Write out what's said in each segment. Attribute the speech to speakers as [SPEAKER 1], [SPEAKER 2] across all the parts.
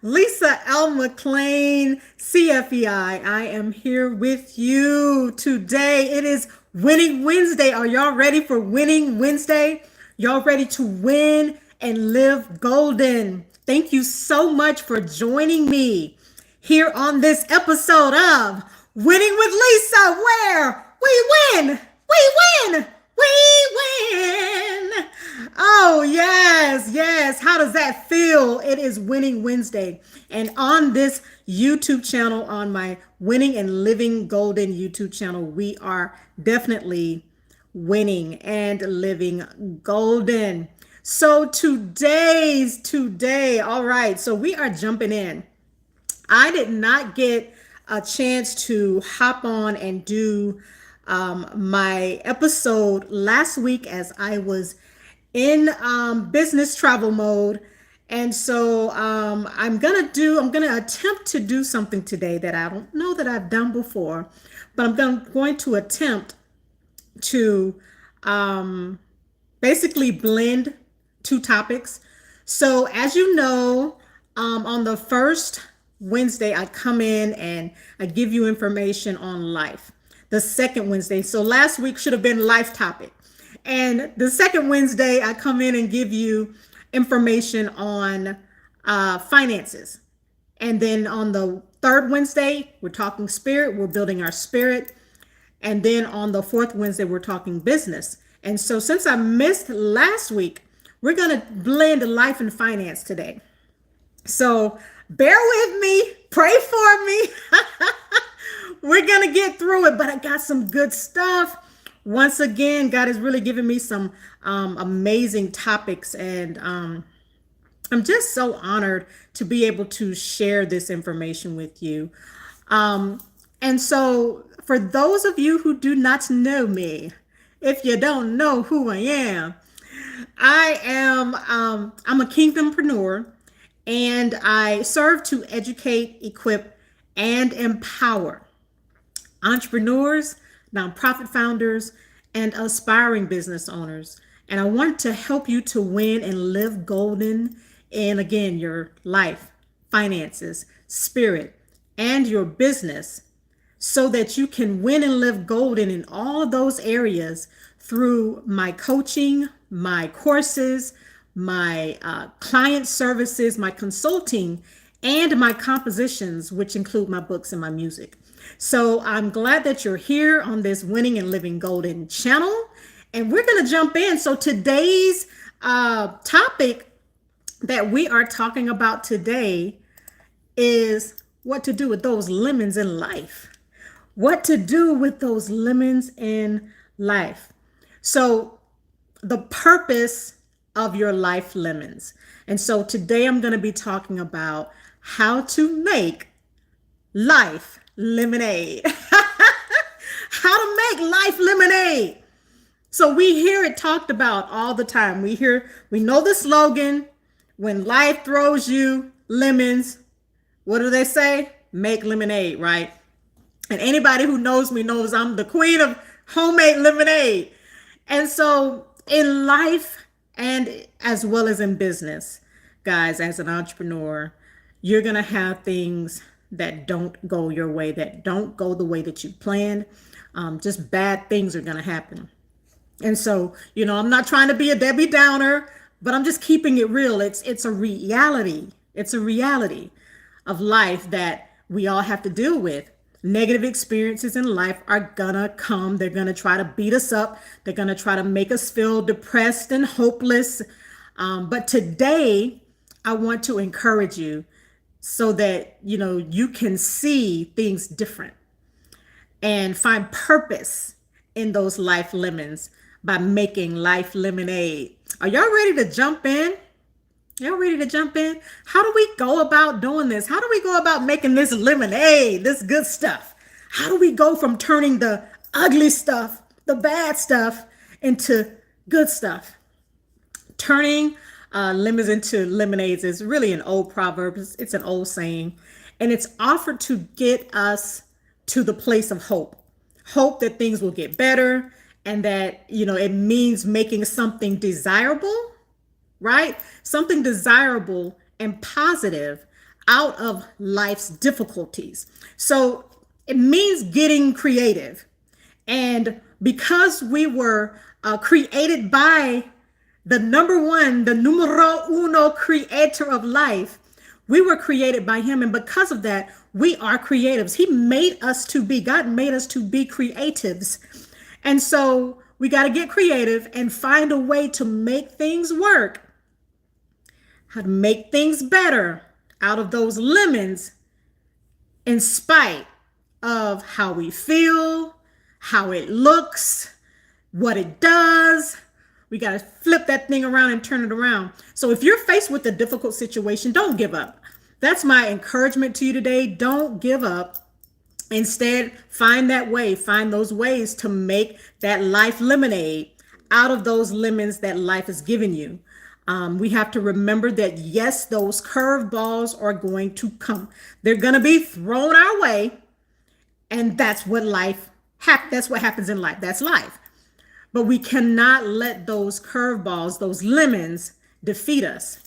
[SPEAKER 1] Lisa L. McClain, CFEI. I am here with you today. It is Winning Wednesday. Are y'all ready for Winning Wednesday? Y'all ready to win and live golden? Thank you so much for joining me here on this episode of Winning with Lisa, where we win, we win, we win. Oh, yes, yes. How does that feel? It is Winning Wednesday. And on this YouTube channel, on my Winning and Living Golden YouTube channel, we are definitely winning and living golden. So today, all right, so we are jumping in. I did not get a chance to hop on and do my episode last week as I was in business travel mode. And so I'm gonna attempt to do something today that I don't know that I've done before, but going to attempt to basically blend two topics. So as you know, on the first Wednesday, I come in and I give you information on life. The second Wednesday, so last week should have been life topic. And the second Wednesday, I come in and give you information on finances. And then on the third Wednesday, we're talking spirit, we're building our spirit. And then on the fourth Wednesday, we're talking business. And so since I missed last week, we're going to blend life and finance today. So bear with me, pray for me. We're going to get through it, but I got some good stuff. Once again, God has really given me some amazing topics, and I'm just so honored to be able to share this information with you. And so for those of you who do not know me, if you don't know who I am, I'm a kingdompreneur, and I serve to educate, equip, and empower entrepreneurs, nonprofit founders, and aspiring business owners. And I want to help you to win and live golden in, again, your life, finances, spirit, and your business, so that you can win and live golden in all those areas through my coaching, my courses, my client services, my consulting, and my compositions, which include my books and my music. So I'm glad that you're here on this Winning and Living Golden channel, and we're going to jump in. So today's topic that we are talking about today is what to do with those lemons in life. What to do with those lemons in life. So the purpose of your life lemons. And so today I'm going to be talking about how to make life lemonade. How to make life lemonade. So we hear it talked about all the time. We know the slogan, when life throws you lemons, what do they say? Make lemonade, right? And anybody who knows me knows I'm the queen of homemade lemonade. And so in life, and as well as in business, guys, as an entrepreneur, you're going to have things that don't go your way, that don't go the way that you planned. Just bad things are going to happen. And so, I'm not trying to be a Debbie Downer, but I'm just keeping it real. It's a reality. It's a reality of life that we all have to deal with. Negative experiences in life are gonna come. They're gonna try to beat us up. They're gonna try to make us feel depressed and hopeless. But today, I want to encourage you so that, you can see things different and find purpose in those life lemons by making life lemonade. Are y'all ready to jump in? Y'all ready to jump in? How do we go about doing this? How do we go about making this lemonade, this good stuff? How do we go from turning the ugly stuff, the bad stuff, into good stuff? Turning lemons into lemonades is really an old proverb. It's an old saying, and it's offered to get us to the place of hope. Hope that things will get better, and that, it means making something desirable, right? Something desirable and positive out of life's difficulties. So it means getting creative. And because we were created by the number one, the numero uno creator of life, we were created by him. And because of that, we are creatives. He made us to be, God made us to be creatives. And so we got to get creative and find a way to make things work, how to make things better out of those lemons, in spite of how we feel, how it looks, what it does. We got to flip that thing around and turn it around. So if you're faced with a difficult situation, don't give up. That's my encouragement to you today. Don't give up. Instead, find that way, find those ways to make that life lemonade out of those lemons that life has given you. We have to remember that, yes, those curveballs are going to come. They're going to be thrown our way. And that's what that's what happens in life. That's life. But we cannot let those curveballs, those lemons, defeat us.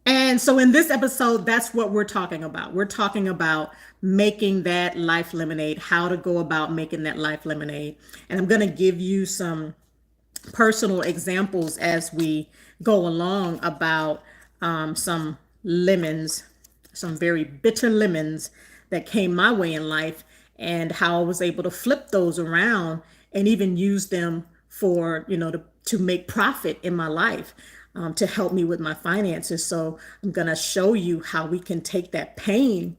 [SPEAKER 1] And so in this episode, that's what we're talking about. We're talking about making that life lemonade, how to go about making that life lemonade. And I'm going to give you some personal examples as we go along about some lemons, some very bitter lemons that came my way in life, and how I was able to flip those around and even use them for, to make profit in my life, to help me with my finances. So I'm going to show you how we can take that pain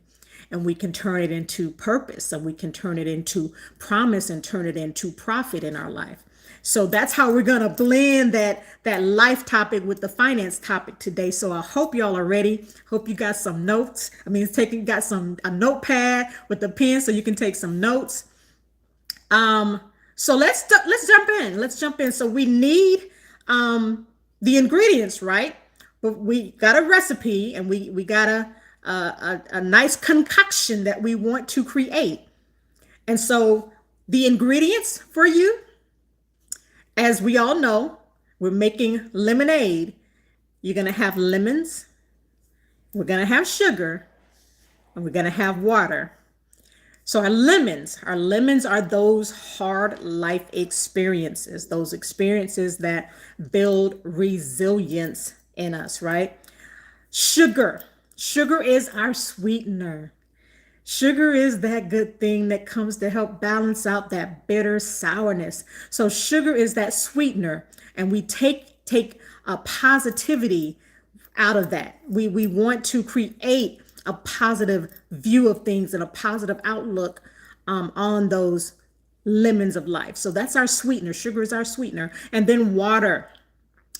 [SPEAKER 1] and we can turn it into purpose, and we can turn it into promise and turn it into profit in our life. So that's how we're going to blend that life topic with the finance topic today. So I hope y'all are ready. Hope you got some notes. Got a notepad with a pen so you can take some notes. So let's jump in. Let's jump in. So we need the ingredients, right? But we got a recipe, and we got a nice concoction that we want to create. And so the ingredients for you, as we all know, we're making lemonade. You're going to have lemons, we're going to have sugar, and we're going to have water. So our lemons are those hard life experiences, those experiences that build resilience in us, right? Sugar is our sweetener. Sugar is that good thing that comes to help balance out that bitter sourness. So sugar is that sweetener, and we take a positivity out of that. We want to create a positive view of things and a positive outlook on those lemons of life. So that's our sweetener. Sugar is our sweetener. And then water.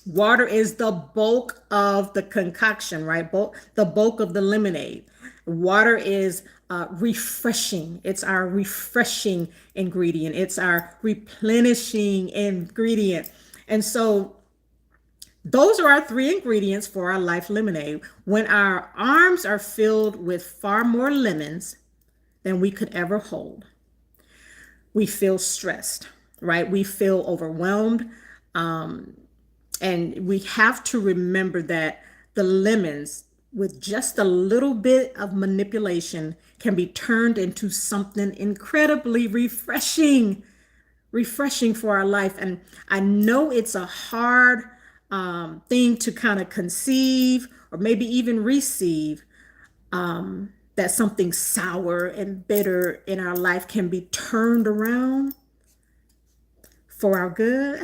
[SPEAKER 1] Water is the bulk of the concoction, right? The bulk of the lemonade. Water is refreshing. It's our refreshing ingredient. It's our replenishing ingredient. And so those are our three ingredients for our life lemonade. When our arms are filled with far more lemons than we could ever hold, we feel stressed, right? We feel overwhelmed. And we have to remember that the lemons, with just a little bit of manipulation, can be turned into something incredibly refreshing for our life. And I know it's a hard thing to kind of conceive or maybe even receive, that something sour and bitter in our life can be turned around for our good,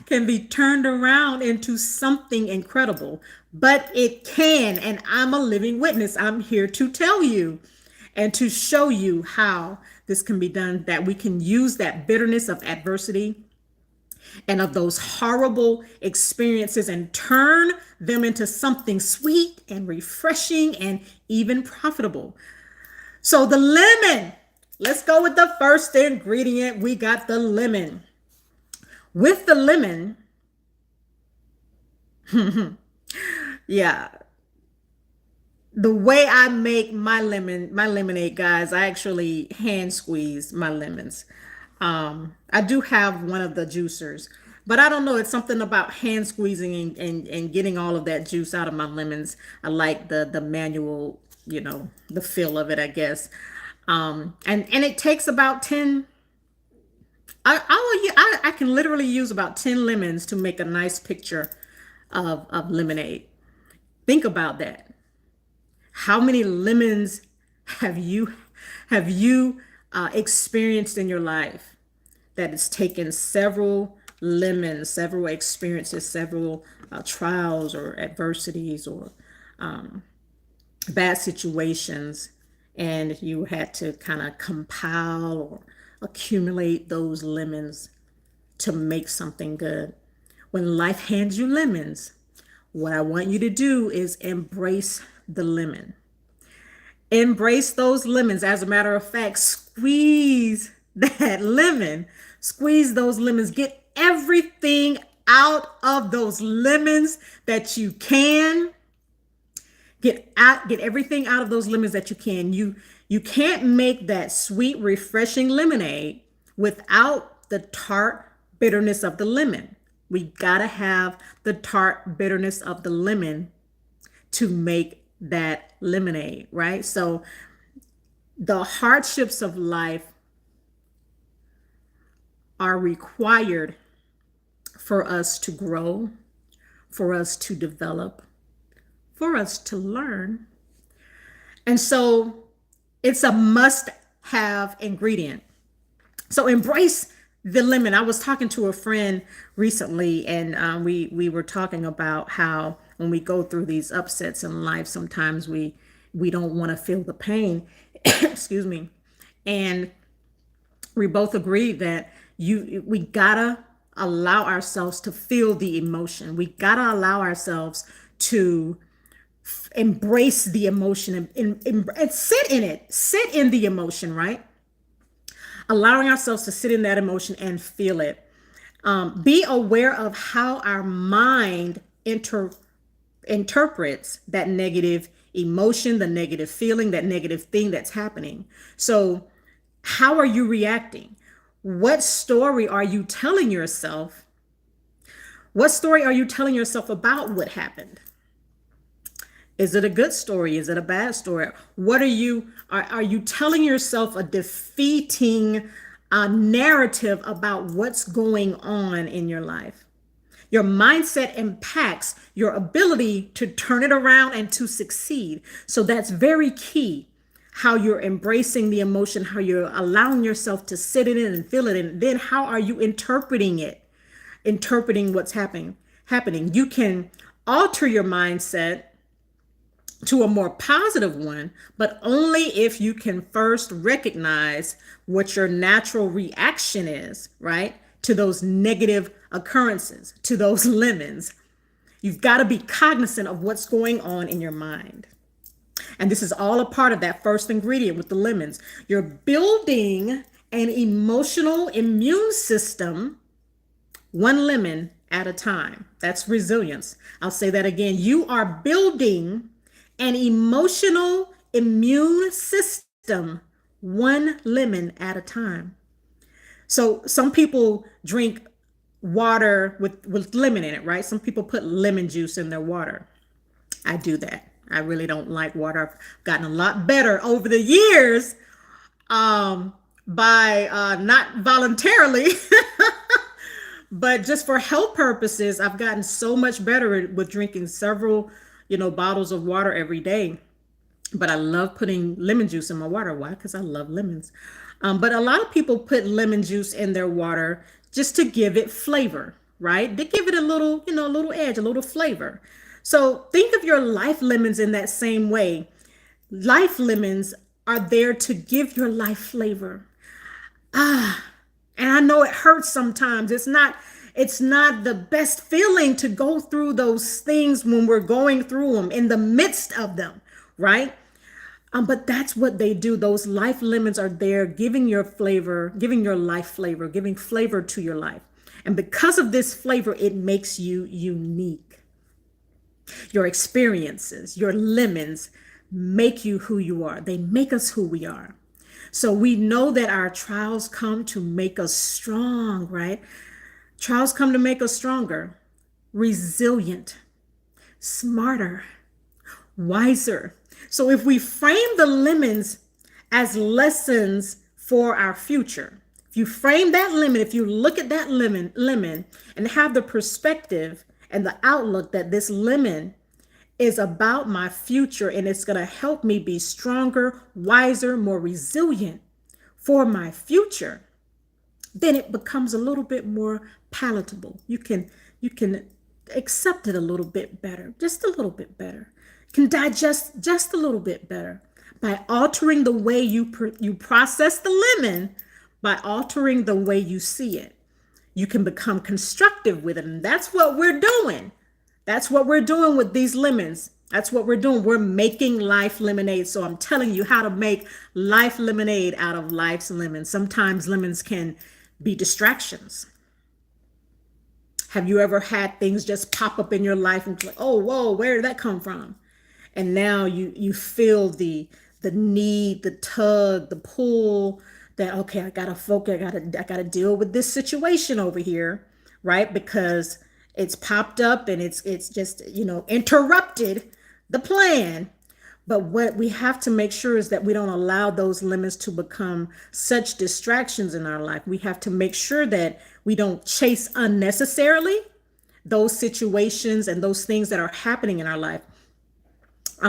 [SPEAKER 1] can be turned around into something incredible. But it can, and I'm a living witness. I'm here to tell you and to show you how this can be done, that we can use that bitterness of adversity and of those horrible experiences and turn them into something sweet and refreshing and even profitable. So the lemon, let's go with the first ingredient. We got the lemon. With the lemon, yeah, the way I make my lemonade, guys, I actually hand squeeze my lemons. I do have one of the juicers, But I don't know. It's something about hand squeezing and getting all of that juice out of my lemons. I like the manual, the feel of it, I guess. And it takes about 10. I can literally use about 10 lemons to make a nice picture of lemonade. Think about that. How many lemons have you have you experienced in your life that it's taken several lemons, several experiences, several trials or adversities or bad situations, and you had to kind of compile or accumulate those lemons to make something good. When life hands you lemons, what I want you to do is embrace the lemon. Embrace those lemons. As a matter of fact, squeeze that lemon. Squeeze those lemons. Get everything out of those lemons that you can. Get everything out of those lemons that you can. You can't make that sweet, refreshing lemonade without the tart bitterness of the lemon. We gotta have the tart bitterness of the lemon to make that lemonade, right? So the hardships of life are required for us to grow, for us to develop, for us to learn. And so it's a must have ingredient. So embrace the lemon. I was talking to a friend recently, and we were talking about how when we go through these upsets in life, sometimes we don't want to feel the pain. Excuse me. And we both agreed that we gotta allow ourselves to feel the emotion. We gotta allow ourselves to embrace the emotion and sit in it. Sit in the emotion, right? Allowing ourselves to sit in that emotion and feel it. Be aware of how our mind interprets that negative emotion, the negative feeling, that negative thing that's happening. So, how are you reacting? What story are you telling yourself? What story are you telling yourself about what happened? Is it a good story? Is it a bad story? What are you telling yourself a defeating narrative about what's going on in your life? Your mindset impacts your ability to turn it around and to succeed. So that's very key. How you're embracing the emotion, how you're allowing yourself to sit in it and feel it. And then how are you interpreting it? Interpreting what's happening. You can alter your mindset to a more positive one, but only if you can first recognize what your natural reaction is, right? To those negative occurrences, to those lemons. You've got to be cognizant of what's going on in your mind. And this is all a part of that first ingredient with the lemons. You're building an emotional immune system, one lemon at a time. That's resilience. I'll say that again. You are building an emotional immune system, one lemon at a time. So some people drink water with lemon in it, right? Some people put lemon juice in their water. I do that. I really don't like water. I've gotten a lot better over the years by not voluntarily, but just for health purposes. I've gotten so much better with drinking several, bottles of water every day. But I love putting lemon juice in my water. Why? Because I love lemons. But a lot of people put lemon juice in their water just to give it flavor, right? They give it a little, a little edge, a little flavor. So think of your life lemons in that same way. Life lemons are there to give your life flavor. And I know it hurts sometimes. It's not the best feeling to go through those things when we're going through them, in the midst of them, right? But that's what they do. Those life lemons are there giving your flavor, giving your life flavor, giving flavor to your life. And because of this flavor, it makes you unique. Your experiences, your lemons make you who you are. They make us who we are. So we know that our trials come to make us strong, right? Trials come to make us stronger, resilient, smarter, wiser. So if we frame the lemons as lessons for our future, if you frame that lemon, if you look at that lemon and have the perspective and the outlook that this lemon is about my future and it's going to help me be stronger, wiser, more resilient for my future, then it becomes a little bit more palatable. You can accept it a little bit better, just a little bit better. You can digest just a little bit better by altering the way you process the lemon, by altering the way you see it. You can become constructive with it, and that's what we're doing. That's what we're doing with these lemons. That's what we're doing. We're making life lemonade. So I'm telling you how to make life lemonade out of life's lemons. Sometimes lemons can be distractions. Have you ever had things just pop up in your life and like, oh, whoa, where did that come from? And now you feel the need, the tug, the pull that, okay, I gotta focus, I gotta deal with this situation over here, right? Because it's popped up and it's just, interrupted the plan. But what we have to make sure is that we don't allow those lemons to become such distractions in our life. We have to make sure that we don't chase unnecessarily those situations and those things that are happening in our life.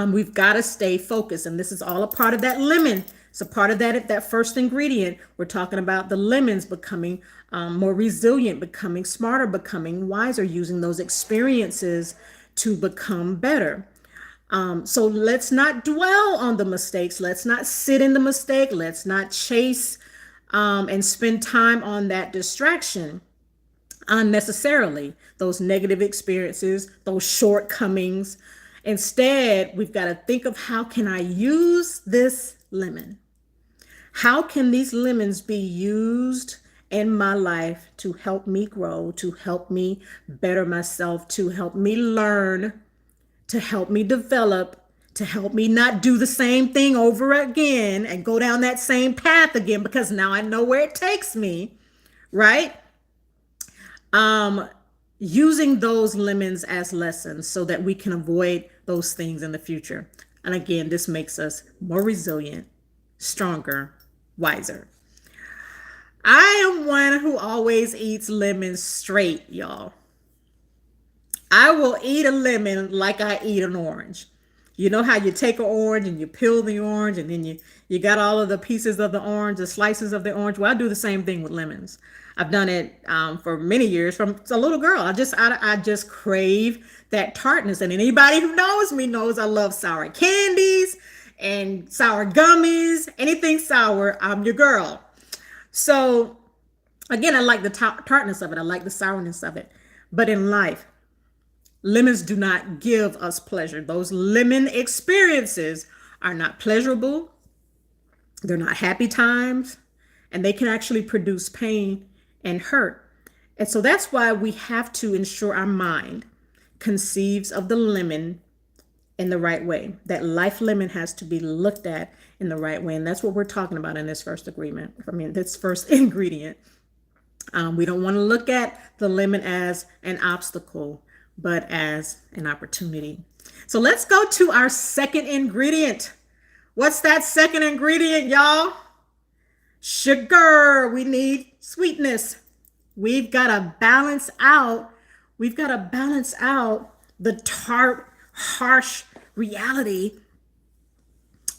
[SPEAKER 1] We've got to stay focused, and this is all a part of that lemon. It's a part of that first ingredient. We're talking about the lemons becoming more resilient, becoming smarter, becoming wiser, using those experiences to become better. So let's not dwell on the mistakes. Let's not sit in the mistake. Let's not chase and spend time on that distraction unnecessarily, those negative experiences, those shortcomings. Instead, we've got to think of, how can I use this lemon? How can these lemons be used in my life to help me grow, to help me better myself, to help me learn, to help me develop, to help me not do the same thing over again and go down that same path again, because now I know where it takes me, right? Using those lemons as lessons so that we can avoid those things in the future. And again, this makes us more resilient, stronger, wiser. I am one who always eats lemons straight, y'all. I will eat a lemon like I eat an orange. You know how you take an orange and you peel the orange and then you got all of the pieces of the orange, the slices of the orange. Well, I do the same thing with lemons. I've done it for many years from a little girl. I just crave that tartness. And anybody who knows me knows I love sour candies and sour gummies, anything sour, I'm your girl. So again, I like the tartness of it. I like the sourness of it. But in life, lemons do not give us pleasure. Those lemon experiences are not pleasurable. They're not happy times, and they can actually produce pain and hurt. And so that's why we have to ensure our mind conceives of the lemon in the right way. That life lemon has to be looked at in the right way. And that's what we're talking about in this first this first ingredient. We don't want to look at the lemon as an obstacle, but as an opportunity. So let's go to our second ingredient. What's that second ingredient, y'all? Sugar. We need sweetness. We've got to balance out the tart, harsh reality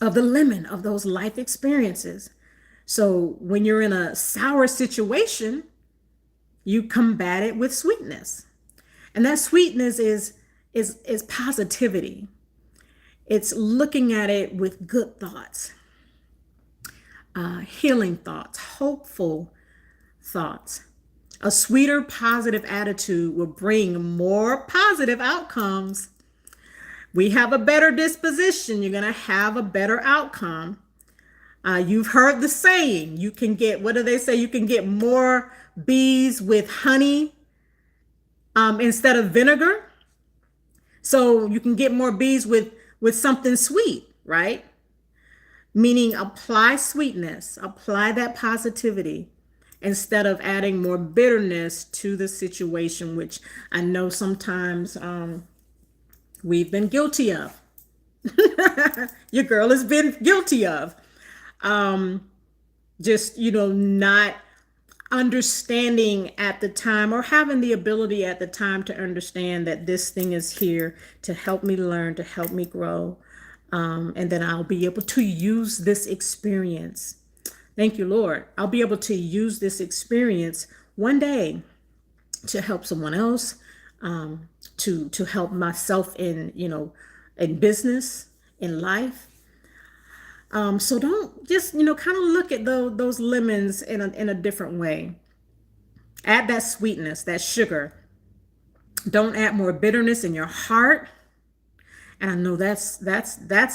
[SPEAKER 1] of the lemon, of those life experiences. So when you're in a sour situation, you combat it with sweetness. And that sweetness is positivity. It's looking at it with good thoughts, healing thoughts, hopeful thoughts. A sweeter, positive attitude will bring more positive outcomes. We have a better disposition. You're going to have a better outcome. You've heard the saying, you can get, what do they say? You can get more bees with honey instead of vinegar. So you can get more bees with something sweet, right? Meaning apply sweetness, apply that positivity. instead of adding more bitterness to the situation, which I know sometimes we've been guilty of. Your girl has been guilty of. Just, not understanding at the time, or having the ability at the time to understand that this thing is here to help me learn, to help me grow. And then I'll be able to use this experience. Thank you, Lord. I'll be able to use this experience one day to help someone else, to help myself in, in business, in life. So don't just, kind of look at those lemons in a different way. Add that sweetness, that sugar. Don't add more bitterness in your heart. And I know that's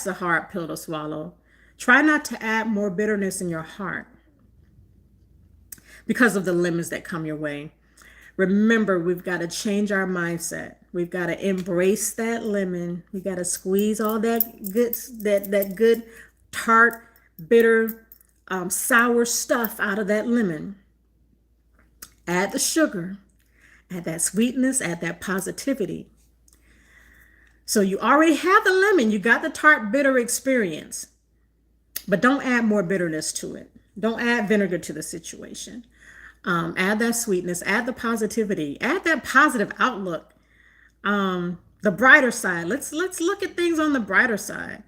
[SPEAKER 1] a hard pill to swallow. Try not to add more bitterness in your heart because of the lemons that come your way. Remember, we've got to change our mindset. We've got to embrace that lemon. We got to squeeze all that good tart, bitter, sour stuff out of that lemon. Add the sugar, add that sweetness, add that positivity. So you already have the lemon, you got the tart, bitter experience, but don't add more bitterness to it. Don't add vinegar to the situation. Add that sweetness, add the positivity, add that positive outlook. The brighter side. Let's look at things on the brighter side.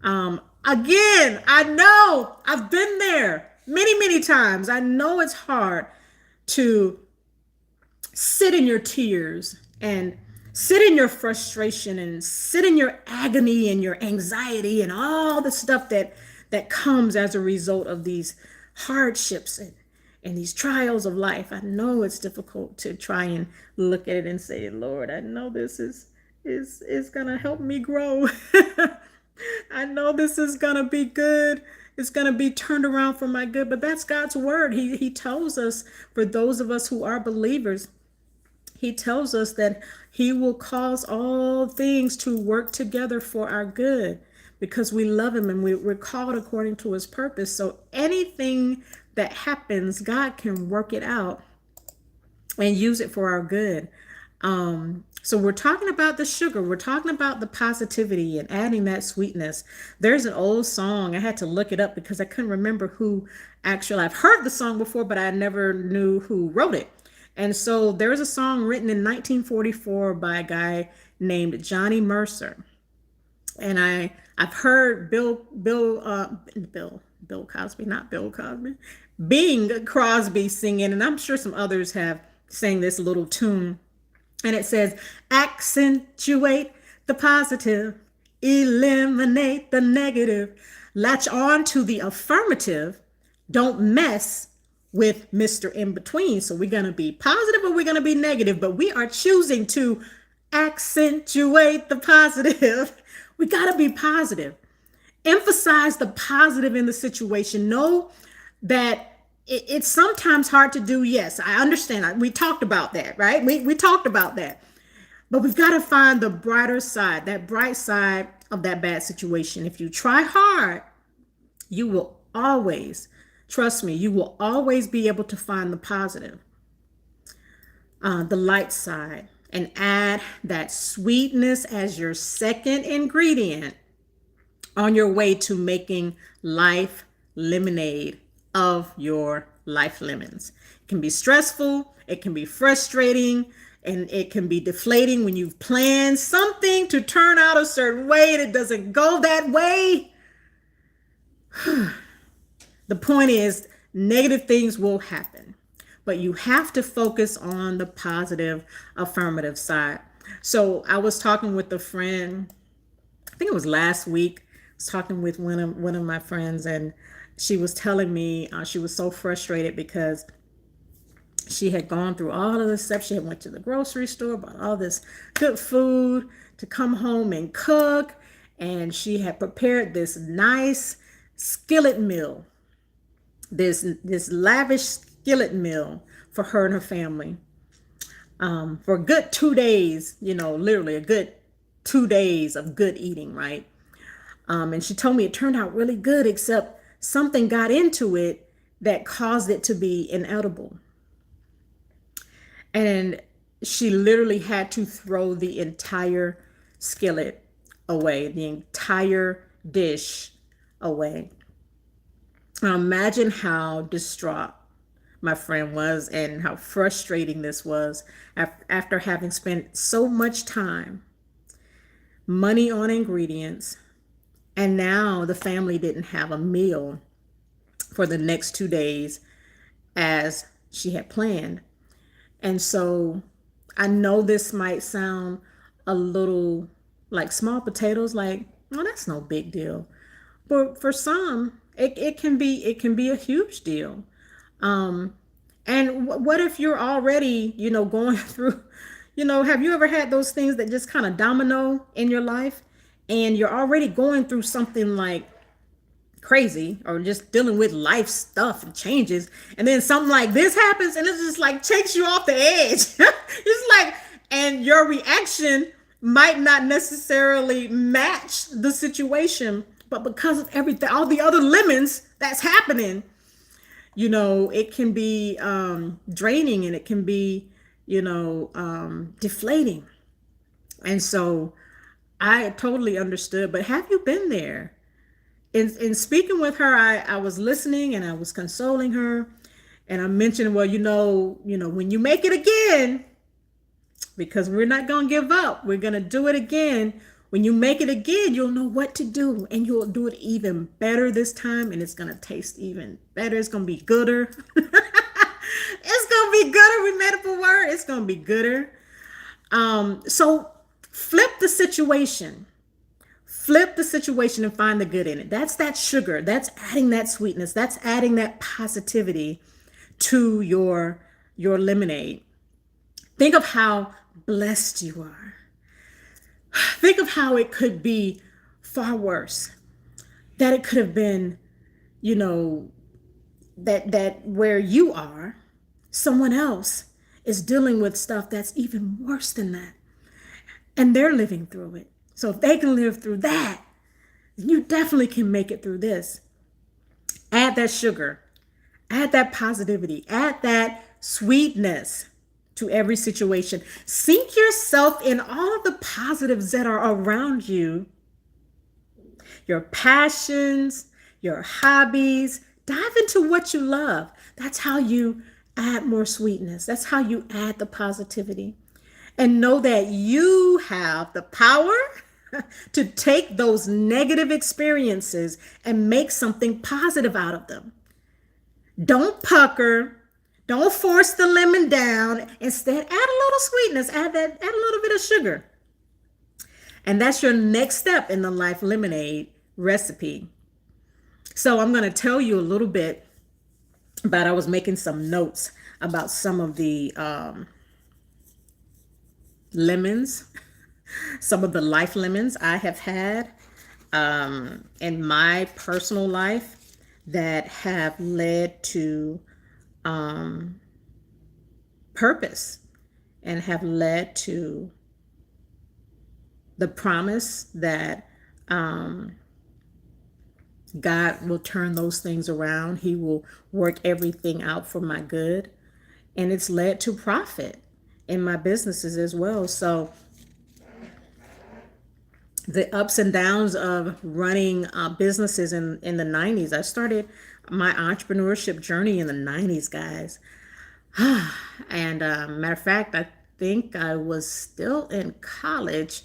[SPEAKER 1] Again, I know I've been there many times. I know it's hard to sit in your tears and sit in your frustration and sit in your agony and your anxiety and all the stuff that comes as a result of these hardships and these trials of life. I know it's difficult to try and look at it and say, Lord, I know this is gonna help me grow. I know this is gonna be good. It's gonna be turned around for my good. But that's God's word. He tells us, for those of us who are believers, he tells us that he will cause all things to work together for our good because we love him and we're called according to his purpose. So anything that happens, God can work it out and use it for our good. So we're talking about the sugar. We're talking about the positivity and adding that sweetness. There's an old song. I had to look it up because I couldn't remember who actually, I've heard the song before, but I never knew who wrote it. And so there's a song written in 1944 by a guy named Johnny Mercer. And I've heard Bill Cosby, not Bill Cosby, Bing Crosby singing, and I'm sure some others have sang this little tune. And it says, accentuate the positive, eliminate the negative, latch on to the affirmative, don't mess with Mr. In Between. So we're going to be positive or we're going to be negative, but we are choosing to accentuate the positive. We got to be positive. Emphasize the positive in the situation. Know that it's sometimes hard to do. Yes, I understand. We talked about that, right? We talked about that. But we've got to find the brighter side, that bright side of that bad situation. If you try hard, you will always, trust me, you will always be able to find the positive, the light side, and add that sweetness as your second ingredient on your way to making life lemonade of your life lemons. It can be stressful, it can be frustrating, and it can be deflating when you've planned something to turn out a certain way and it doesn't go that way. The point is, negative things will happen, but you have to focus on the positive, affirmative side. So I was talking with a friend, I think it was last week. I was talking with one of my friends, and she was telling me she was so frustrated because she had gone through all of this stuff. She had went to the grocery store, bought all this good food to come home and cook, and she had prepared this nice skillet meal, this lavish skillet meal for her and her family for a good 2 days, literally a good 2 days of good eating, right? And she told me it turned out really good, except something got into it that caused it to be inedible. And she literally had to throw the entire skillet away, the entire dish away. Now imagine how distraught my friend was and how frustrating this was after having spent so much time, money on ingredients, and now the family didn't have a meal for the next 2 days as she had planned. And so I know this might sound a little like small potatoes, like, oh, that's no big deal. But for some, it can be a huge deal. And what if you're already, going through, have you ever had those things that just kind of domino in your life and you're already going through something like crazy or just dealing with life stuff and changes, and then something like this happens and it just like takes you off the edge. It's like, and your reaction might not necessarily match the situation, but because of everything, all the other lemons that's happening, it can be draining, and it can be, deflating. And so I totally understood. But have you been there? In speaking with her, I was listening and I was consoling her. And I mentioned, well, when you make it again, because we're not going to give up, we're going to do it again. When you make it again, you'll know what to do, and you'll do it even better this time, and it's going to taste even better. It's going to be gooder. It's going to be gooder. We made up a word. It's going to be gooder. So flip the situation. Flip the situation and find the good in it. That's that sugar. That's adding that sweetness. That's adding that positivity to your lemonade. Think of how blessed you are. Think of how it could be far worse. That it could have been, that where you are, someone else is dealing with stuff that's even worse than that. And they're living through it. So if they can live through that, you definitely can make it through this. Add that sugar, add that positivity, add that sweetness to every situation. Sink yourself in all of the positives that are around you, your passions, your hobbies. Dive into what you love. That's how you add more sweetness. That's how you add the positivity. And know that you have the power to take those negative experiences and make something positive out of them. Don't pucker. Don't force the lemon down. Instead, add a little sweetness. Add a little bit of sugar. And that's your next step in the life lemonade recipe. So I'm going to tell you a little bit about, I was making some notes about some of the lemons, some of the life lemons I have had in my personal life that have led to purpose and have led to the promise that God will turn those things around. He will work everything out for my good. And it's led to profit in my businesses as well. So the ups and downs of running businesses in the 90s. I started my entrepreneurship journey in the 90s, guys. And matter of fact, I think I was still in college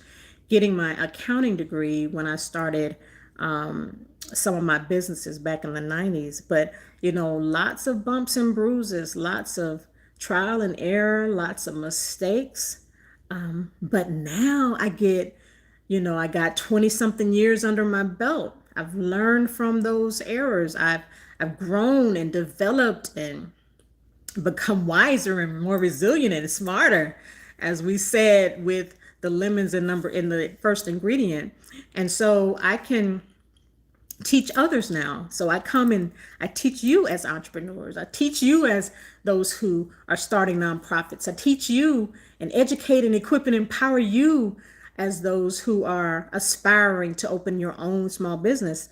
[SPEAKER 1] getting my accounting degree when I started some of my businesses back in the 90s. But, lots of bumps and bruises, lots of trial and error, lots of mistakes. But now I got 20 something years under my belt. I've learned from those errors. I've grown and developed and become wiser and more resilient and smarter, as we said with the lemons in the first ingredient. And so I can teach others now. So I come and I teach you as entrepreneurs. I teach you as those who are starting nonprofits. I teach you and educate and equip and empower you as those who are aspiring to open your own small business.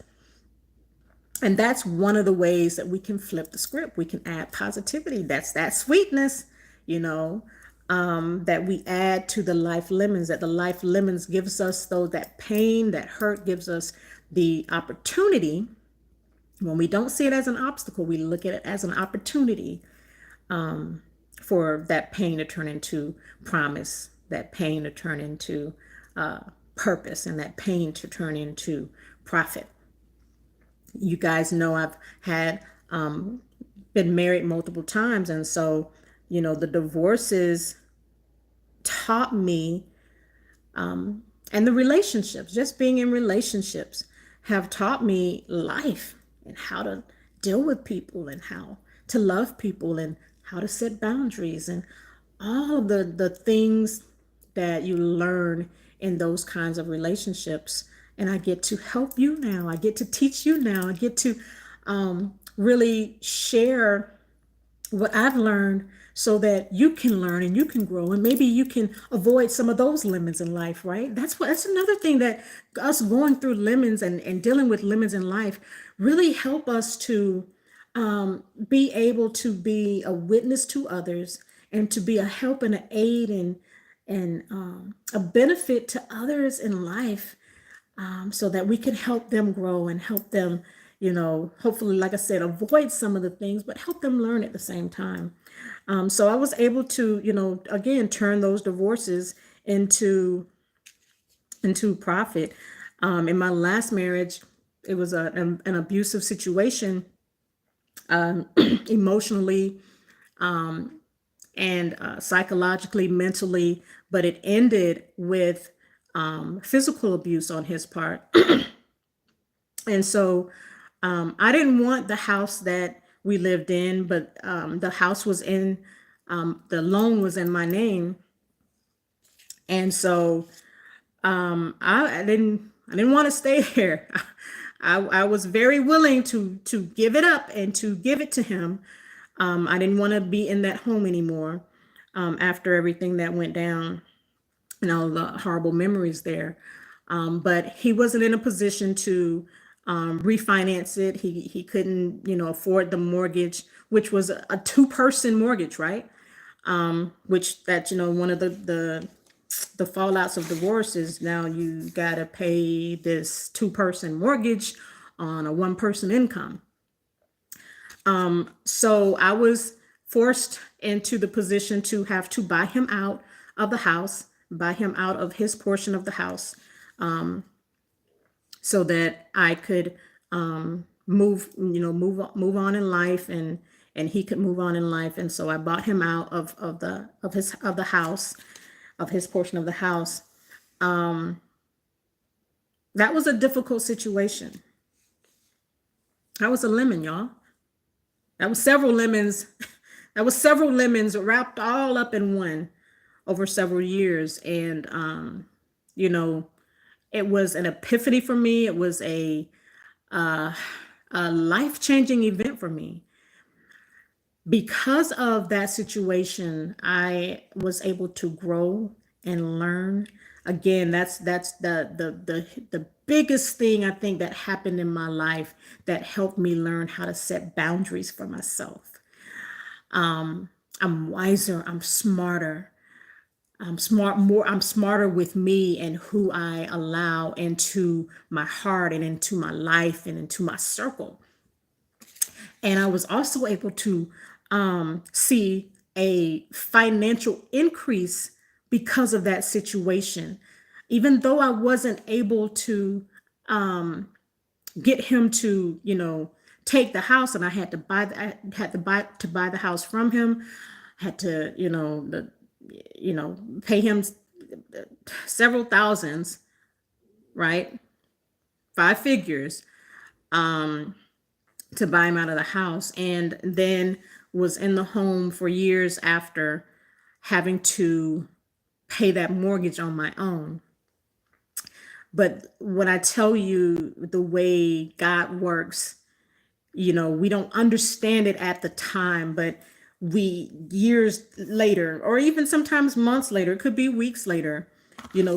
[SPEAKER 1] And that's one of the ways that we can flip the script. We can add positivity. That's that sweetness, you know, that we add to the life lemons, that the life lemons gives us, though, that pain, that hurt gives us the opportunity. When we don't see it as an obstacle, we look at it as an opportunity for that pain to turn into promise, that pain to turn into purpose, and that pain to turn into profit. You guys know I've had been married multiple times, and so the divorces taught me, and the relationships, just being in relationships, have taught me life and how to deal with people and how to love people and how to set boundaries and all of the things that you learn in those kinds of relationships. And I get to help you now. I get to teach you now. I get to really share what I've learned so that you can learn and you can grow, and maybe you can avoid some of those lemons in life, right? That's another thing, that us going through lemons and dealing with lemons in life really help us to be able to be a witness to others, and to be a help and an aid and a benefit to others in life, so that we can help them grow and help them, hopefully, like I said, avoid some of the things, but help them learn at the same time. So I was able to, again, turn those divorces into profit. In my last marriage, it was an abusive situation, emotionally, and psychologically, mentally, but it ended with physical abuse on his part. And so I didn't want the house that we lived in, but the house was the loan was in my name. And so I didn't want to stay there. I was very willing to give it up and to give it to him. I didn't want to be in that home anymore after everything that went down and all the horrible memories there. But he wasn't in a position to refinance it. He couldn't, afford the mortgage, which was a two-person mortgage, right? Which that, one of the fallouts of divorce is now you gotta pay this two-person mortgage on a one-person income. So I was forced into the position to have to buy him out of the house, buy him out of his portion of the house, so that I could move on in life, and he could move on in life. And so I bought him out of the house, of his portion of the house. That was a difficult situation. That was a lemon, y'all. That was several lemons. That was several lemons wrapped all up in one over several years. And, it was an epiphany for me. It was a life-changing event for me. Because of that situation, I was able to grow and learn. Again, that's the biggest thing I think that happened in my life that helped me learn how to set boundaries for myself. I'm wiser, I'm smarter. I'm smarter with me and who I allow into my heart and into my life and into my circle. And I was also able to see a financial increase because of that situation. Even though I wasn't able to get him to, take the house, and I had to buy the house from him, had to, pay him several thousands, right? 5 figures, to buy him out of the house, and then was in the home for years after having to pay that mortgage on my own. But when I tell you the way God works, we don't understand it at the time, but we years later, or even sometimes months later, it could be weeks later,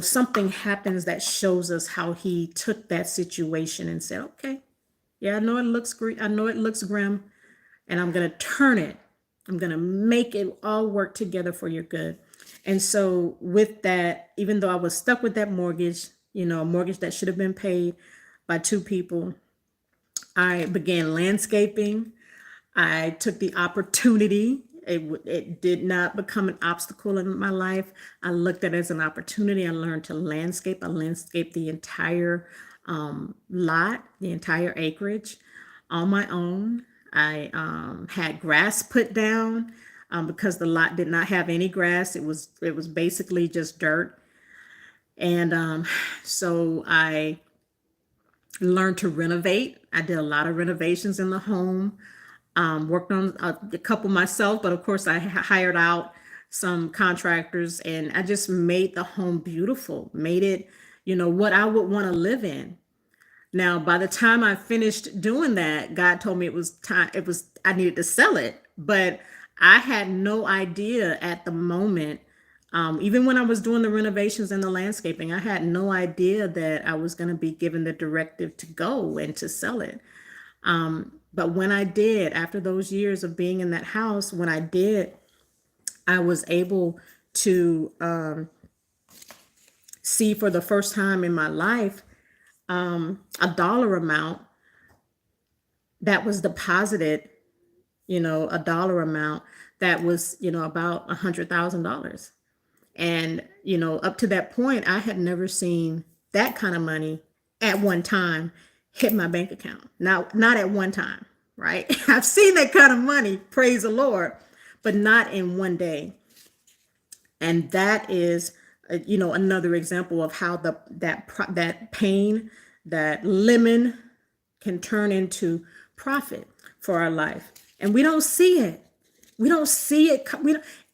[SPEAKER 1] something happens that shows us how he took that situation and said, okay, Yeah, I know it looks great. I know it looks grim, and I'm going to turn it. I'm going to make it all work together for your good. And so, with that, even though I was stuck with that mortgage, a mortgage that should have been paid by two people, I began landscaping. I took the opportunity. It did not become an obstacle in my life. I looked at it as an opportunity. I learned to landscape. I landscaped the entire lot, the entire acreage on my own. I had grass put down because the lot did not have any grass. It was basically just dirt. And so I learned to renovate. I did a lot of renovations in the home. Worked on a couple myself, but of course I hired out some contractors, and I just made the home beautiful, made it, what I would want to live in. Now, by the time I finished doing that, God told me it was time, I needed to sell it, but I had no idea at the moment. Even when I was doing the renovations and the landscaping, I had no idea that I was going to be given the directive to go and to sell it. But when I did, after those years of being in that house, when I did, I was able to see for the first time in my life a dollar amount that was deposited, a dollar amount that was, about $100,000. And, up to that point, I had never seen that kind of money at one time hit my bank account. Now, not at one time, right? I've seen that kind of money, praise the Lord, but not in one day. And that is, another example of how that pain, that lemon can turn into profit for our life. And we don't see it. We don't see it.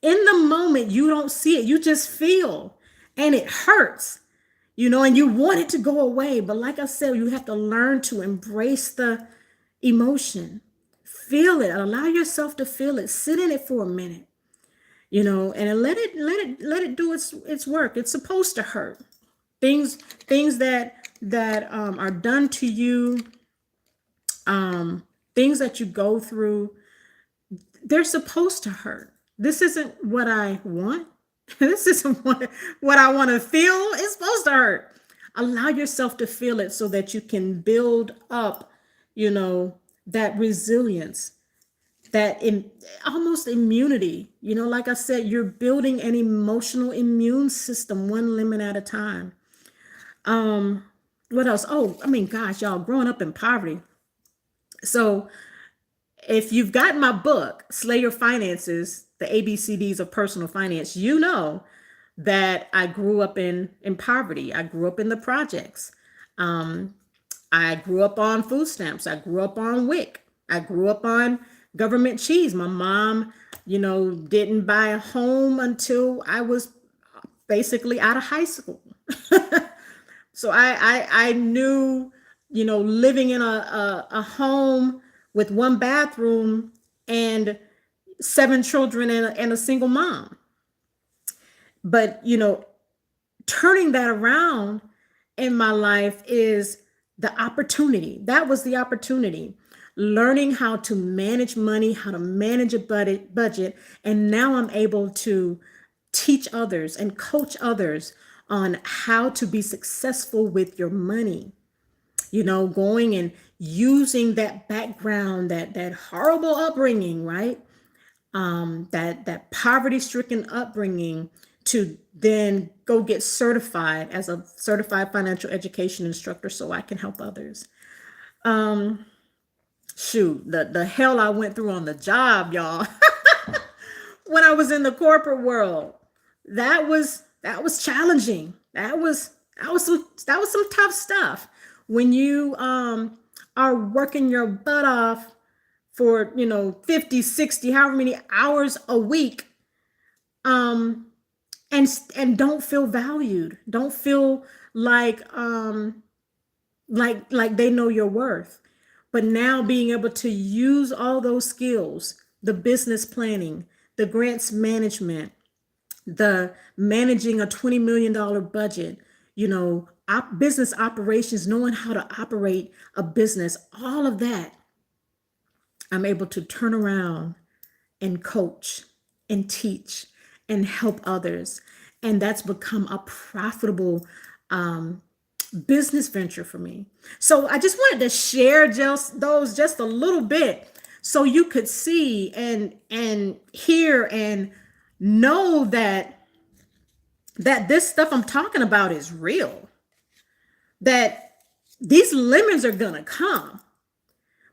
[SPEAKER 1] In the moment, you don't see it. You just feel, and it hurts, and you want it to go away. But like I said, you have to learn to embrace the emotion, feel it, allow yourself to feel it, sit in it for a minute, and let it do its work. It's supposed to hurt. Things that are done to you, things that you go through, they're supposed to hurt. This isn't what I want. This isn't what I want to feel. It's supposed to hurt. Allow yourself to feel it so that you can build up, that resilience, almost immunity. Like I said, you're building an emotional immune system, one lemon at a time. What else? Oh, I mean, gosh, y'all, growing up in poverty. So if you've got my book, Slay Your Finances, the ABCDs of Personal Finance, you know that I grew up in poverty. I grew up in the projects. I grew up on food stamps. I grew up on WIC. I grew up on government cheese. My mom, didn't buy a home until I was basically out of high school. So I knew, living in a home with one bathroom and 7 children and a single mom. But, turning that around in my life is the opportunity. That was the opportunity. Learning how to manage money, how to manage a budget. And now I'm able to teach others and coach others on how to be successful with your money. Going and using that background, that horrible upbringing, right? That poverty-stricken upbringing to then go get certified as a certified financial education instructor so I can help others. The hell I went through on the job, y'all, when I was in the corporate world, that was challenging. That was some tough stuff. When you are working your butt off for 50, 60, however many hours a week, and don't feel valued, don't feel like they know your worth. But now being able to use all those skills, the business planning, the grants management, the managing a $20 million budget, business operations, knowing how to operate a business, all of that, I'm able to turn around and coach and teach and help others. And that's become a profitable business venture for me. So I just wanted to share just a little bit so you could see and hear and know that this stuff I'm talking about is real. That these lemons are gonna come.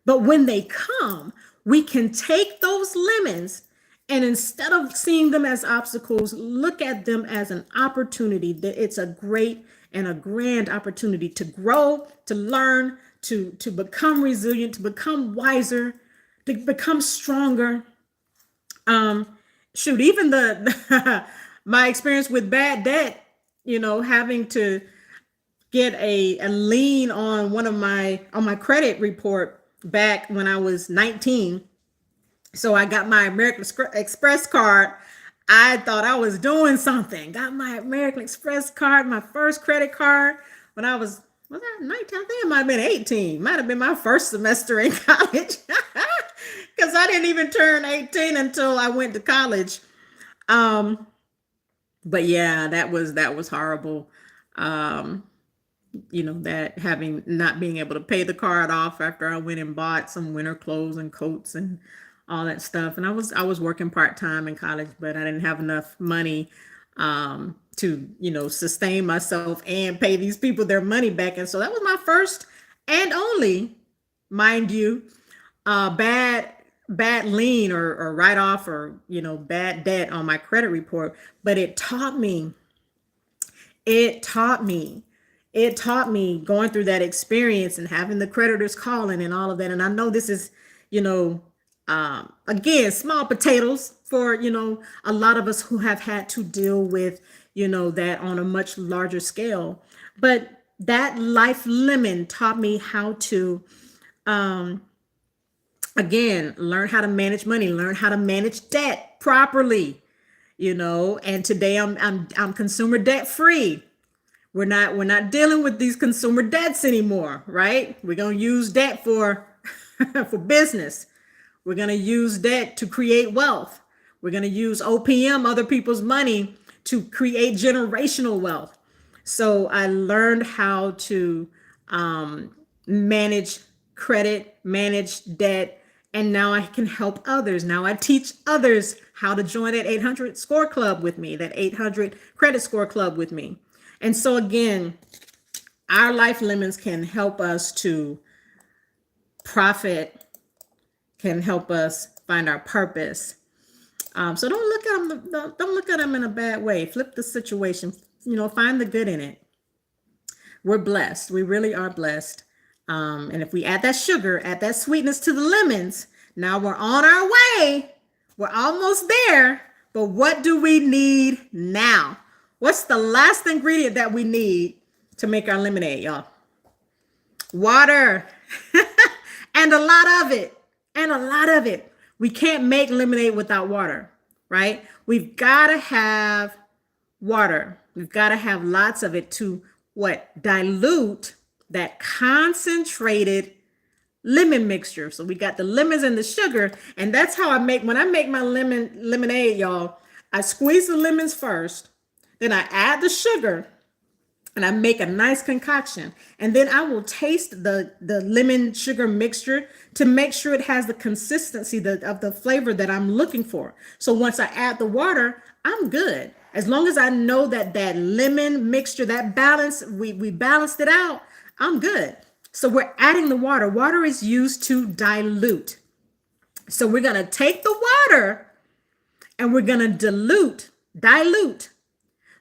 [SPEAKER 1] But when they come, we can take those lemons and instead of seeing them as obstacles, look at them as an opportunity. That it's a great and a grand opportunity to grow, to learn, to become resilient, to become wiser, to become stronger. Even the my experience with bad debt, having to get a lien on my credit report back when I was 19. So I got my American Express card. I thought I was doing something. Got my American Express card, my first credit card when I was that 19? I think it might have been 18. Might have been my first semester in college. Because I didn't even turn 18 until I went to college. But yeah, that was horrible. That having not being able to pay the card off after I went and bought some winter clothes and coats and all that stuff. And I was working part-time in college, but I didn't have enough money to sustain myself and pay these people their money back. And so that was my first and only, mind you, bad lien or write-off or bad debt on my credit report. But it taught me going through that experience and having the creditors calling and all of that. And I know this is, again, small potatoes for, a lot of us who have had to deal with, that on a much larger scale. But that life lemon taught me how to, again, learn how to manage money, learn how to manage debt properly, and today I'm consumer debt free. We're not dealing with these consumer debts anymore, right? We're going to use debt for for business. We're going to use debt to create wealth. We're going to use OPM, other people's money, to create generational wealth. So I learned how to manage credit, manage debt, and now I can help others. Now I teach others how to join that 800 score club with me, that 800 credit score club with me. And so again, our life lemons can help us to profit, can help us find our purpose. So don't look at them in a bad way. Flip the situation, find the good in it. We're blessed. We really are blessed. And if we add that sugar, add that sweetness to the lemons, now we're on our way. We're almost there. But what do we need now? What's the last ingredient that we need to make our lemonade, y'all? Water. And a lot of it. We can't make lemonade without water, right? We've got to have water. We've got to have lots of it to dilute that concentrated lemon mixture. So we got the lemons and the sugar, and that's how when I make my lemonade, y'all, I squeeze the lemons first, then I add the sugar, and I make a nice concoction. And then I will taste the lemon sugar mixture to make sure it has the consistency of the flavor that I'm looking for. So once I add the water, I'm good. As long as I know that lemon mixture, that balance, we balanced it out, I'm good. So we're adding the water. Water is used to dilute. So we're going to take the water and we're going to dilute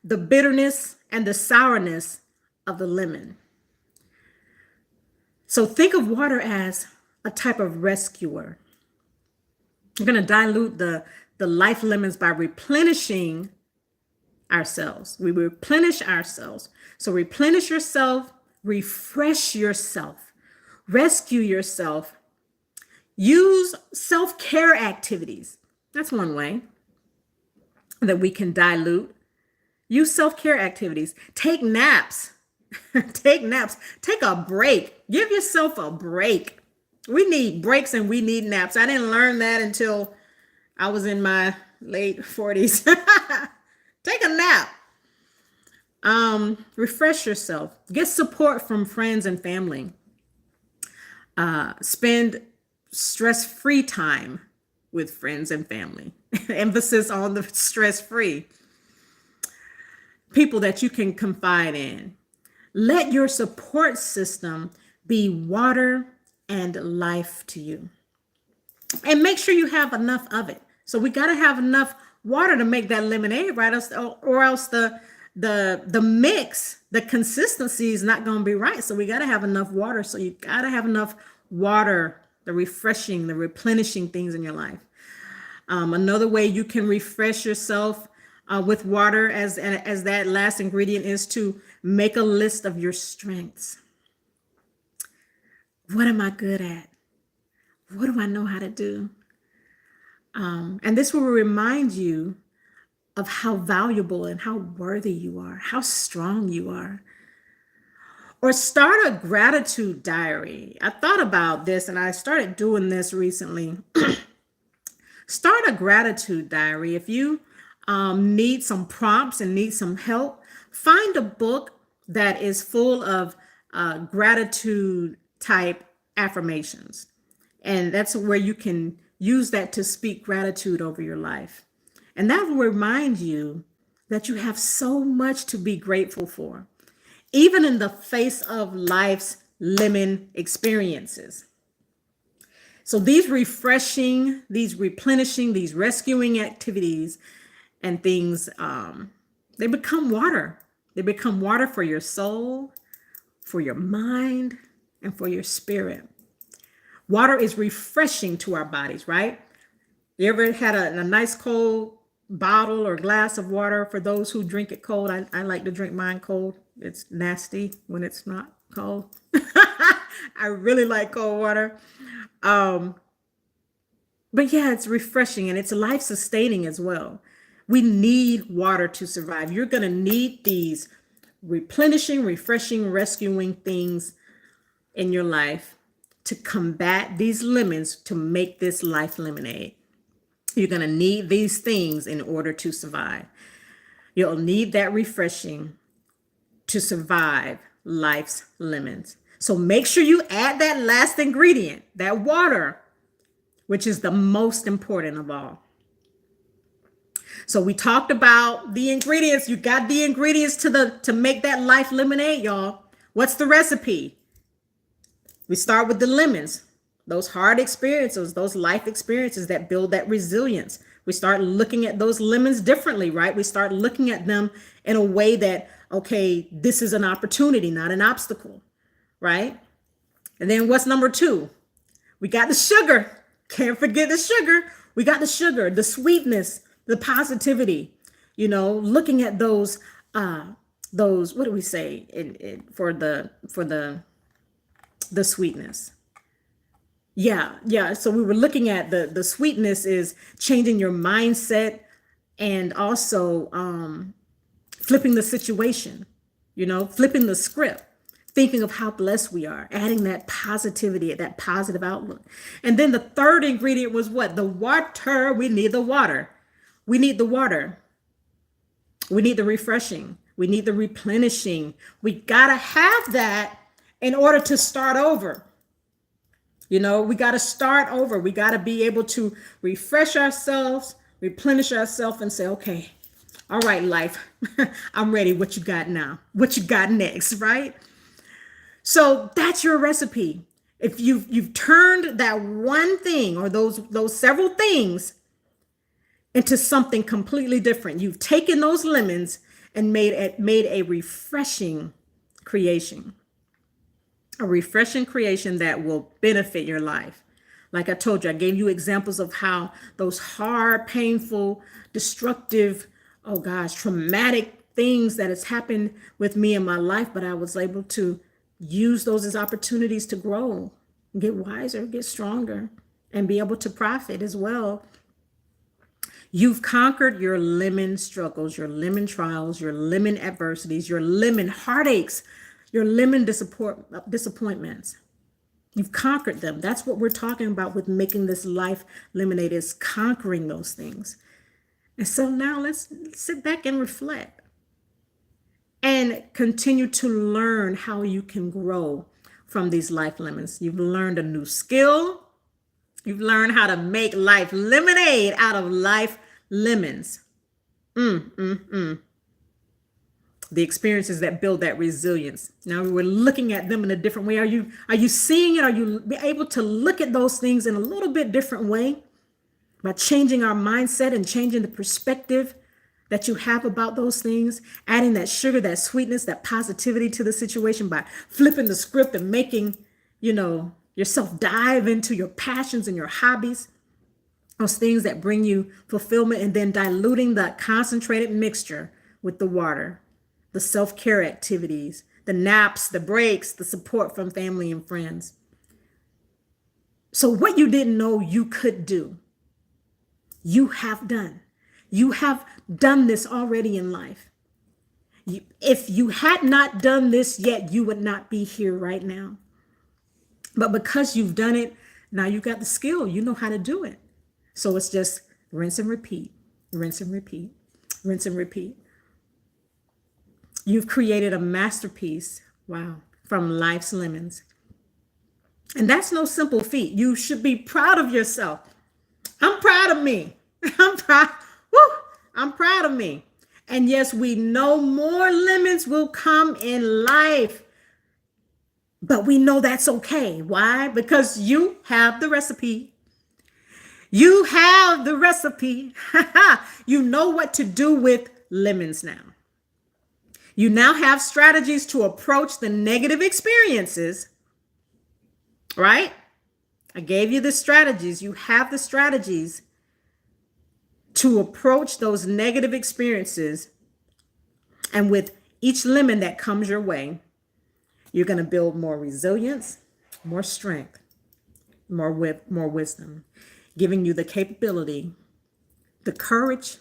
[SPEAKER 1] the bitterness and the sourness of the lemon. So think of water as a type of rescuer. We're going to dilute the life lemons by replenishing ourselves. We replenish ourselves. So replenish yourself, refresh yourself, rescue yourself. Use self-care activities. That's one way that we can dilute. Use self-care activities. Take naps. Take naps. Take a break. Give yourself a break. We need breaks and we need naps. I didn't learn that until I was in my late 40s. Take a nap. Refresh yourself. Get support from friends and family. Spend stress-free time with friends and family. Emphasis on the stress-free. People that you can confide in. Let your support system be water and life to you. And make sure you have enough of it. So we got to have enough water to make that lemonade, right? Or else the mix, the consistency is not going to be right. So we got to have enough water. So you got to have enough water, the refreshing, the replenishing things in your life. Another way you can refresh yourself with water as that last ingredient is to make a list of your strengths. What am I good at? What do I know how to do? And this will remind you of how valuable and how worthy you are, how strong you are. Or start a gratitude diary. I thought about this and I started doing this recently. Start a gratitude diary. If you need some prompts and need some help, find a book that is full of gratitude type affirmations. And that's where you can use that to speak gratitude over your life. And that will remind you that you have so much to be grateful for, even in the face of life's lemon experiences. So these refreshing, these replenishing, these rescuing activities and things, they become water. They become water for your soul, for your mind, and for your spirit. Water is refreshing to our bodies, right? You ever had a nice cold bottle or glass of water? For those who drink it cold, I like to drink mine cold. It's nasty when it's not cold. I really like cold water. But yeah, it's refreshing and it's life sustaining as well. We need water to survive. You're going to need these replenishing, refreshing, rescuing things in your life to combat these lemons, to make this life lemonade. You're going to need these things in order to survive. You'll need that refreshing to survive life's lemons. So make sure you add that last ingredient, that water, which is the most important of all. So we talked about the ingredients. You got the ingredients to make that life lemonade, y'all. What's the recipe? We start with the lemons, those hard experiences, those life experiences that build that resilience. We start looking at those lemons differently, right? We start looking at them in a way that, okay, this is an opportunity, not an obstacle, right? And then what's number two? We got the sugar. Can't forget the sugar. We got the sugar, the sweetness, the positivity, looking at those, what do we say for the sweetness? Yeah. So we were looking at the sweetness is changing your mindset and also flipping the situation, flipping the script, thinking of how blessed we are, adding that positivity, that positive outlook. And then the third ingredient was what? The water. We need the water. We need the water. We need the refreshing. We need the replenishing. We got to have that in order to start over. We got to start over. We got to be able to refresh ourselves, replenish ourselves, and say, okay, all right, life, I'm ready. What you got now? What you got next, right? So that's your recipe. If you've turned that one thing or those several things into something completely different, you've taken those lemons and made a refreshing creation. A refreshing creation that will benefit your life. Like I told you, I gave you examples of how those hard, painful, destructive, traumatic things that has happened with me in my life, but I was able to use those as opportunities to grow, get wiser, get stronger, and be able to profit as well. You've conquered your lemon struggles, your lemon trials, your lemon adversities, your lemon heartaches, your lemon disappointments. You've conquered them. That's what we're talking about with making this life lemonade, is conquering those things. And so now let's sit back and reflect and continue to learn how you can grow from these life lemons. You've learned a new skill. You've learned how to make life lemonade out of life lemons. The experiences that build that resilience. Now we're looking at them in a different way. Are you seeing it? Are you able to look at those things in a little bit different way by changing our mindset and changing the perspective that you have about those things, adding that sugar, that sweetness, that positivity to the situation by flipping the script and making, yourself dive into your passions and your hobbies, those things that bring you fulfillment, and then diluting that concentrated mixture with the water, the self-care activities, the naps, the breaks, the support from family and friends. So what you didn't know you could do, you have done. You have done this already in life. If you had not done this yet, you would not be here right now. But because you've done it, now you've got the skill. You know how to do it. So it's just rinse and repeat, rinse and repeat, rinse and repeat. You've created a masterpiece, wow, from life's lemons. And that's no simple feat. You should be proud of yourself. I'm proud of me. I'm proud. Woo, I'm proud of me. And yes, we know more lemons will come in life. But we know that's okay. Why? Because you have the recipe. You have the recipe. You know what to do with lemons now. You now have strategies to approach the negative experiences, right? I gave you the strategies. You have the strategies to approach those negative experiences. And with each lemon that comes your way, you're going to build more resilience, more strength, more wisdom, giving you the capability, the courage,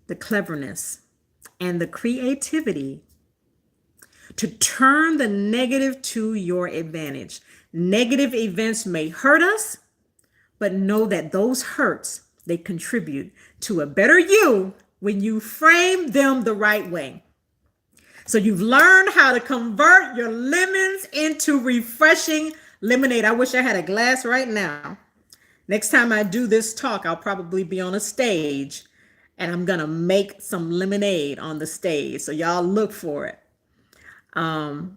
[SPEAKER 1] the cleverness, and the creativity to turn the negative to your advantage. Negative events may hurt us, but know that those hurts, they contribute to a better you when you frame them the right way. So you've learned how to convert your lemons into refreshing lemonade. I wish I had a glass right now. Next time I do this talk, I'll probably be on a stage and I'm going to make some lemonade on the stage. So y'all look for it. And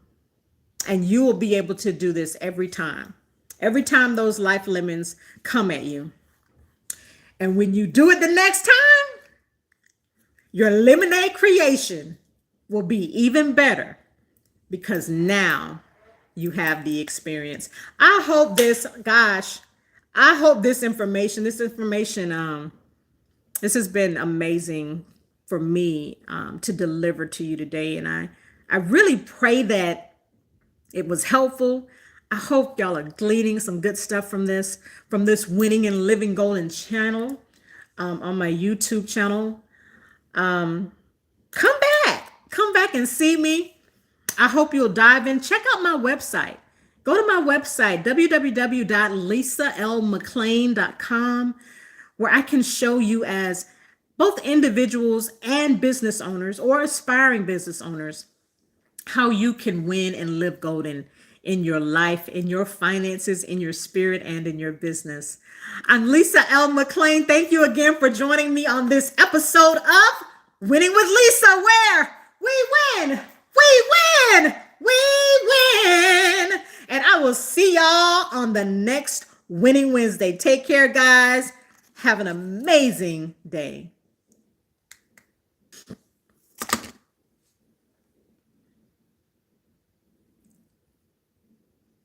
[SPEAKER 1] you will be able to do this every time those life lemons come at you. And when you do it the next time, your lemonade creation will be even better because now you have the experience. I hope this information, this has been amazing for me to deliver to you today. And I really pray that it was helpful. I hope y'all are gleaning some good stuff from this Winning and Living Golden channel on my YouTube channel. Come back and see me. I hope you'll dive in. Check out my website. Go to my website, www.lisalmcclain.com, where I can show you as both individuals and business owners or aspiring business owners how you can win and live golden in your life, in your finances, in your spirit, and in your business. I'm Lisa L. McClain. Thank you again for joining me on this episode of Winning with Lisa, where we win, we win, we win. And I will see y'all on the next Winning Wednesday. Take care, guys. Have an amazing day.